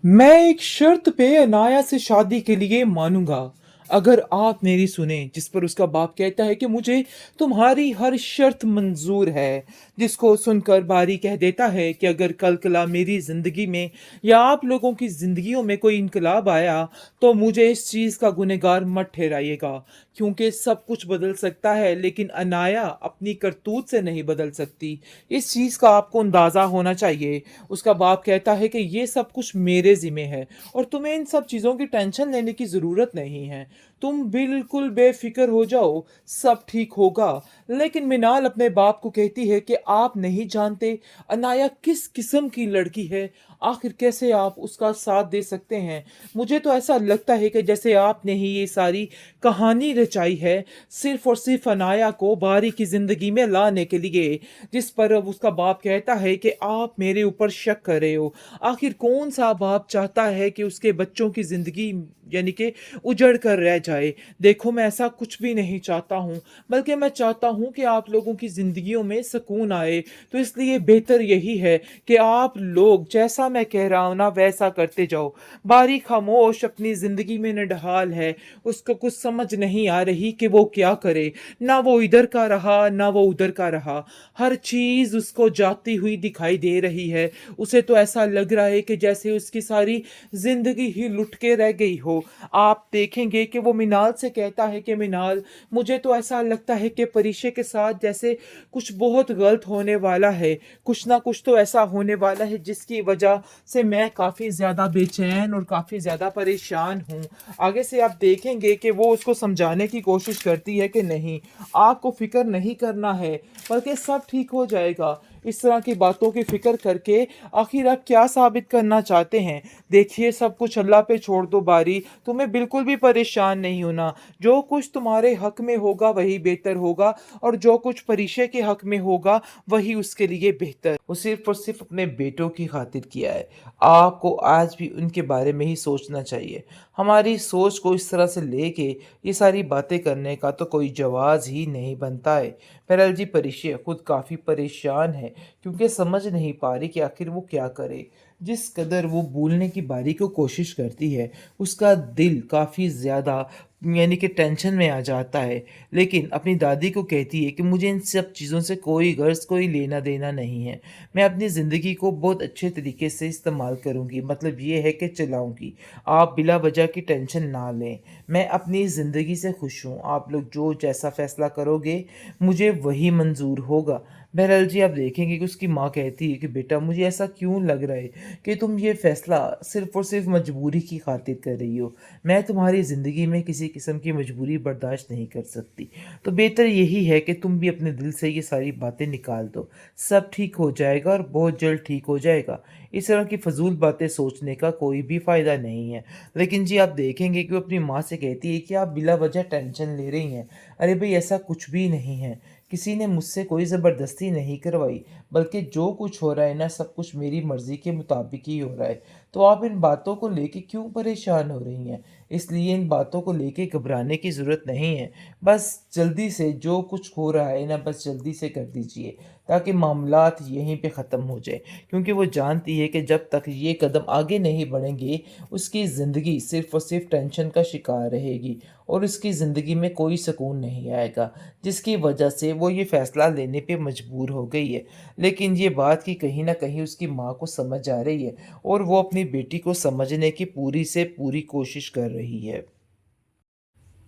मैं एक शर्त पे अनाया से शादी के लिए मानूंगा अगर आप मेरी सुने। जिस पर उसका बाप कहता है कि मुझे तुम्हारी हर शर्त मंजूर है। जिसको सुनकर बारी कह देता है कि अगर कल कला मेरी जिंदगी में या आप लोगों की जिंदगियों में कोई इनकलाब आया तो मुझे इस चीज का गुनहगार मत ठहराइएगा, क्योंकि सब कुछ बदल सकता है लेकिन अनाया अपनी करतूत से नहीं बदल सकती। इस चीज का आपको अंदाजा होना चाहिए। उसका बाप कहता है कि ये सब कुछ मेरे जिम्मे है और तुम्हें इन सब चीज़ों की टेंशन लेने की ज़रूरत नहीं है। तुम बिल्कुल बेफिक्र हो जाओ, सब ठीक होगा। लेकिन मिनाल अपने बाप को कहती है कि आप नहीं जानते अनाया किस किस्म की लड़की है। आखिर कैसे आप उसका साथ दे सकते हैं? मुझे तो ऐसा लगता है कि जैसे आपने ही ये सारी कहानी रचाई है सिर्फ और सिर्फ अनाया को बारी की ज़िंदगी में लाने के लिए। जिस पर अब उसका बाप कहता है कि आप मेरे ऊपर शक कर रहे हो। आखिर कौन सा बाप चाहता है कि उसके बच्चों की जिंदगी यानी कि उजड़ कर रह जाए? देखो, मैं ऐसा कुछ भी नहीं चाहता हूँ, बल्कि मैं चाहता हूँ कि आप लोगों की जिंदगियों में सुकून आए। तो इसलिए बेहतर यही है कि आप लोग जैसा मैं कह रहा हूँ ना वैसा करते जाओ। बारी खामोश अपनी जिंदगी में नडहाल है। उसको कुछ समझ नहीं आ रही कि वो क्या करे। ना वो इधर का रहा ना वो उधर का रहा। हर चीज उसको जाती हुई दिखाई दे रही है। उसे तो ऐसा लग रहा है कि जैसे उसकी सारी जिंदगी ही लुट के रह गई हो। आप देखेंगे कि वो मिनाल से कहता है कि मिनाल, मुझे तो ऐसा लगता है कि परीक्षे के साथ जैसे कुछ बहुत गलत होने वाला है। कुछ ना कुछ तो ऐसा होने वाला है जिसकी वजह से मैं काफ़ी ज़्यादा बेचैन और काफ़ी ज़्यादा परेशान हूँ। आगे से आप देखेंगे कि वो उसको समझाने की कोशिश करती है कि नहीं, आपको फिक्र नहीं करना है, बल्कि सब ठीक हो जाएगा। इस तरह की बातों की फिक्र करके आखिर आप क्या साबित करना चाहते हैं? देखिए, सब कुछ अल्लाह पे छोड़ दो बारी। तुम्हें बिल्कुल भी परेशान नहीं होना। जो कुछ तुम्हारे हक में होगा वही बेहतर होगा, और जो कुछ परीक्षे के हक में होगा वही उसके लिए बेहतर। वो सिर्फ और सिर्फ अपने बेटों की खातिर किया है। आपको आज भी उनके बारे में ही सोचना चाहिए। हमारी सोच को इस तरह से लेके ये सारी बातें करने का तो कोई जवाज ही नहीं बनता है। बहरहाल जी, परिचय खुद काफ़ी परेशान है, क्योंकि समझ नहीं पा रही कि आखिर वो क्या करे। जिस कदर वो भूलने की बारी को कोशिश करती है, उसका दिल काफ़ी ज़्यादा यानी कि टेंशन में आ जाता है। लेकिन अपनी दादी को कहती है कि मुझे इन सब चीज़ों से कोई गर्ज़, कोई लेना देना नहीं है। मैं अपनी ज़िंदगी को बहुत अच्छे तरीके से इस्तेमाल करूँगी, मतलब ये है कि चलाऊँगी। आप बिला वजह की टेंशन ना लें। मैं अपनी ज़िंदगी से खुश हूँ। आप लोग जो जैसा फ़ैसला करोगे मुझे वही मंज़ूर होगा। बहरहाल जी, आप देखेंगे कि उसकी माँ कहती है कि बेटा, मुझे ऐसा क्यों लग रहा है कि तुम ये फ़ैसला सिर्फ़ और सिर्फ़ मजबूरी की खातिर कर रही हो। मैं तुम्हारी ज़िंदगी में किसी किस्म की मजबूरी बर्दाश्त नहीं कर सकती। तो बेहतर यही है कि तुम भी अपने दिल से ये सारी बातें निकाल दो। सब ठीक हो जाएगा और बहुत जल्द ठीक हो जाएगा। इस तरह की फ़ज़ूल बातें सोचने का कोई भी फ़ायदा नहीं है। लेकिन जी, आप देखेंगे कि वो अपनी माँ से कहती है कि आप बिला वजह टेंशन ले रही हैं। अरे भई, ऐसा कुछ भी नहीं है। किसी ने मुझसे कोई ज़बरदस्ती नहीं करवाई, बल्कि जो कुछ हो रहा है ना, सब कुछ मेरी मर्ज़ी के मुताबिक ही हो रहा है। तो आप इन बातों को लेके क्यों परेशान हो रही हैं? इसलिए इन बातों को लेके घबराने की ज़रूरत नहीं है। बस जल्दी से जो कुछ हो रहा है ना, बस जल्दी से कर दीजिए, ताकि मामलात यहीं पे ख़त्म हो जाए। क्योंकि वो जानती है कि जब तक ये कदम आगे नहीं बढ़ेंगे, उसकी ज़िंदगी सिर्फ़ और सिर्फ़ टेंशन का शिकार रहेगी और उसकी ज़िंदगी में कोई सुकून नहीं आएगा, जिसकी वजह से वो ये फ़ैसला लेने पे मजबूर हो गई है। लेकिन ये बात कि कहीं न कहीं उसकी माँ को समझ आ रही है और वो अपनी बेटी को समझने की पूरी से पूरी कोशिश कर रही है।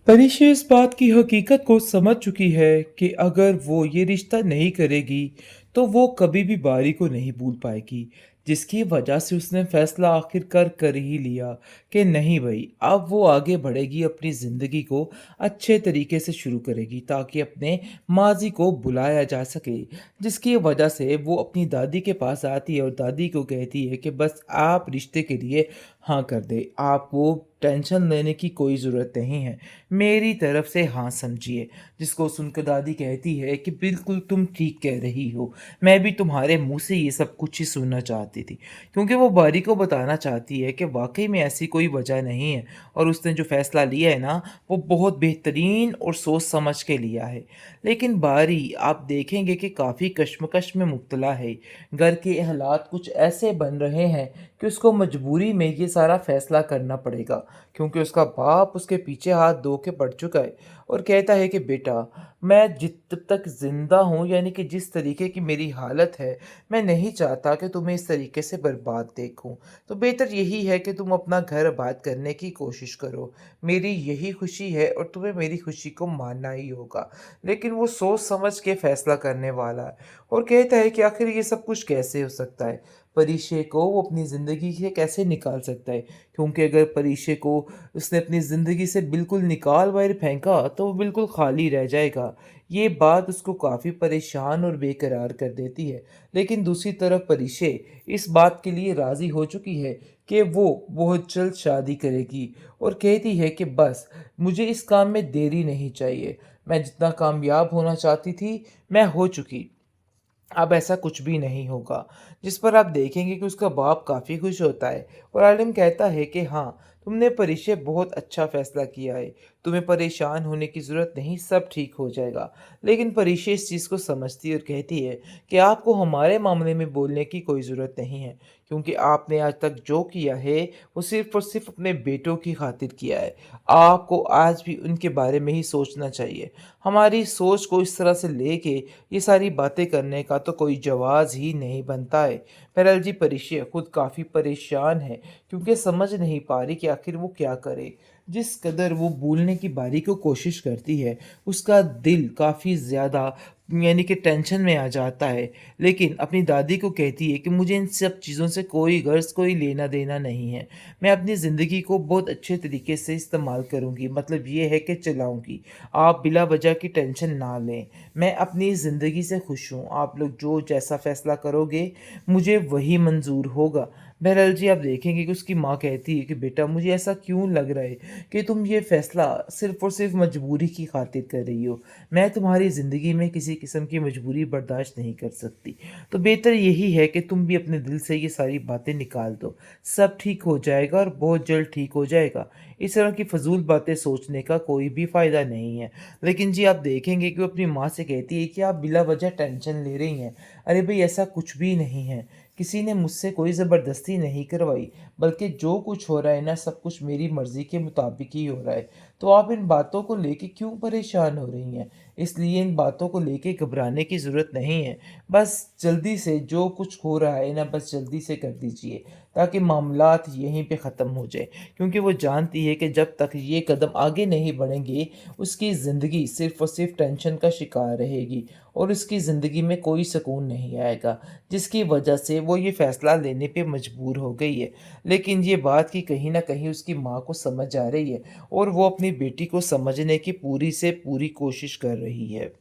परिशे इस बात की हकीकत को समझ चुकी है कि अगर वो ये रिश्ता नहीं करेगी तो वो कभी भी बारी को नहीं भूल पाएगी, जिसकी वजह से उसने फैसला आखिरकार कर ही लिया कि नहीं भाई, अब वो आगे बढ़ेगी, अपनी ज़िंदगी को अच्छे तरीके से शुरू करेगी ताकि अपने माजी को बुलाया जा सके। जिसकी वजह से वो अपनी दादी के पास आती है और दादी को कहती है कि बस आप रिश्ते के लिए हाँ कर दे, आपको टेंशन लेने की कोई ज़रूरत नहीं है, मेरी तरफ से हाँ समझिए। जिसको सुनकर दादी कहती है कि बिल्कुल तुम ठीक कह रही हो, मैं भी तुम्हारे मुँह से ये सब कुछ ही सुनना चाहती थी। क्योंकि वो बारी को बताना चाहती है कि वाक़ई में ऐसी कोई वजह नहीं है और उसने जो फ़ैसला लिया है ना, वो बहुत बेहतरीन और सोच समझ के लिया है। लेकिन बारी, आप देखेंगे कि काफ़ी कश्मकश में मुब्तला है। घर के हालात कुछ ऐसे बन रहे हैं कि उसको मजबूरी में ये सारा फैसला करना पड़ेगा, क्योंकि उसका बाप उसके पीछे हाथ धो के पड़ चुका है और कहता है कि बेटा, मैं जब तक ज़िंदा हूँ, यानी कि जिस तरीके की मेरी हालत है, मैं नहीं चाहता कि तुम्हें इस तरीके से बर्बाद देखूँ। तो बेहतर यही है कि तुम अपना घर आबाद करने की कोशिश करो। मेरी यही खुशी है और तुम्हें मेरी खुशी को मानना ही होगा। लेकिन वो सोच समझ के फैसला करने वाला है और कहता है कि आखिर ये सब कुछ कैसे हो सकता है? परीक्षे को वो अपनी ज़िंदगी से कैसे निकाल सकता है? क्योंकि अगर परीक्षे को उसने अपनी ज़िंदगी से बिल्कुल निकाल बाहर फेंका तो वो बिल्कुल खाली रह जाएगा। ये बात उसको काफ़ी परेशान और बेकरार कर देती है। लेकिन दूसरी तरफ परीक्षे इस बात के लिए राज़ी हो चुकी है कि वो बहुत जल्द शादी करेगी और कहती है कि बस मुझे इस काम में देरी नहीं चाहिए। मैं जितना कामयाब होना चाहती थी, मैं हो चुकी। अब ऐसा कुछ भी नहीं होगा। जिस पर आप देखेंगे कि उसका बाप काफ़ी खुश होता है और आलिम कहता है कि हाँ, तुमने परिचय बहुत अच्छा फ़ैसला किया है। तुम्हें परेशान होने की ज़रूरत नहीं, सब ठीक हो जाएगा। लेकिन परिचय इस चीज़ को समझती है और कहती है कि आपको हमारे मामले में बोलने की कोई ज़रूरत नहीं है, क्योंकि आपने आज तक जो किया है, वो सिर्फ़ और सिर्फ़ अपने बेटों की खातिर किया है। आपको आज भी उनके बारे में ही सोचना चाहिए। हमारी सोच को इस तरह से लेके ये सारी बातें करने का तो कोई जवाज़ ही नहीं बनता है। बहरहाल जी, परिचय खुद काफ़ी परेशान है, क्योंकि समझ नहीं पा रही कि आखिर वो क्या करे। जिस कदर वो भूलने की बारी को कोशिश करती है, उसका दिल काफ़ी ज़्यादा यानी कि टेंशन में आ जाता है। लेकिन अपनी दादी को कहती है कि मुझे इन सब चीज़ों से कोई गर्ज़, कोई लेना-देना नहीं है। मैं अपनी ज़िंदगी को बहुत अच्छे तरीके से इस्तेमाल करूँगी, मतलब ये है कि चलाऊँगी। आप बिला वजह की टेंशन ना लें। मैं अपनी ज़िंदगी से खुश हूँ। आप लोग जो जैसा फ़ैसला करोगे, मुझे वही मंज़ूर होगा। बहरहाल जी, आप देखेंगे कि उसकी माँ कहती है कि बेटा, मुझे ऐसा क्यों लग रहा है कि तुम ये फ़ैसला सिर्फ़ और सिर्फ़ मजबूरी की खातिर कर रही हो। मैं तुम्हारी ज़िंदगी में किसी किस्म की मजबूरी बर्दाश्त नहीं कर सकती। तो बेहतर यही है कि तुम भी अपने दिल से ये सारी बातें निकाल दो। सब ठीक हो जाएगा और बहुत जल्द ठीक हो जाएगा। इस तरह की फ़ज़ूल बातें सोचने का कोई भी फ़ायदा नहीं है। लेकिन जी, आप देखेंगे कि वो अपनी माँ से कहती है कि आप बिला वजह टेंशन ले रही हैं। अरे भई, ऐसा कुछ भी नहीं है। किसी ने मुझसे कोई ज़बरदस्ती नहीं करवाई, बल्कि जो कुछ हो रहा है ना, सब कुछ मेरी मर्ज़ी के मुताबिक ही हो रहा है। तो आप इन बातों को लेके क्यों परेशान हो रही हैं? इसलिए इन बातों को लेके घबराने की ज़रूरत नहीं है। बस जल्दी से जो कुछ हो रहा है ना, बस जल्दी से कर दीजिए, ताकि मामलात यहीं पे ख़त्म हो जाए। क्योंकि वो जानती है कि जब तक ये कदम आगे नहीं बढ़ेंगे, उसकी ज़िंदगी सिर्फ़ और सिर्फ़ टेंशन का शिकार रहेगी और उसकी ज़िंदगी में कोई सुकून नहीं आएगा, जिसकी वजह से वो ये फ़ैसला लेने पे मजबूर हो गई है। लेकिन ये बात कि कहीं न कहीं उसकी माँ को समझ आ रही है और वो अपनी बेटी को समझने की पूरी से पूरी कोशिश कर रही है।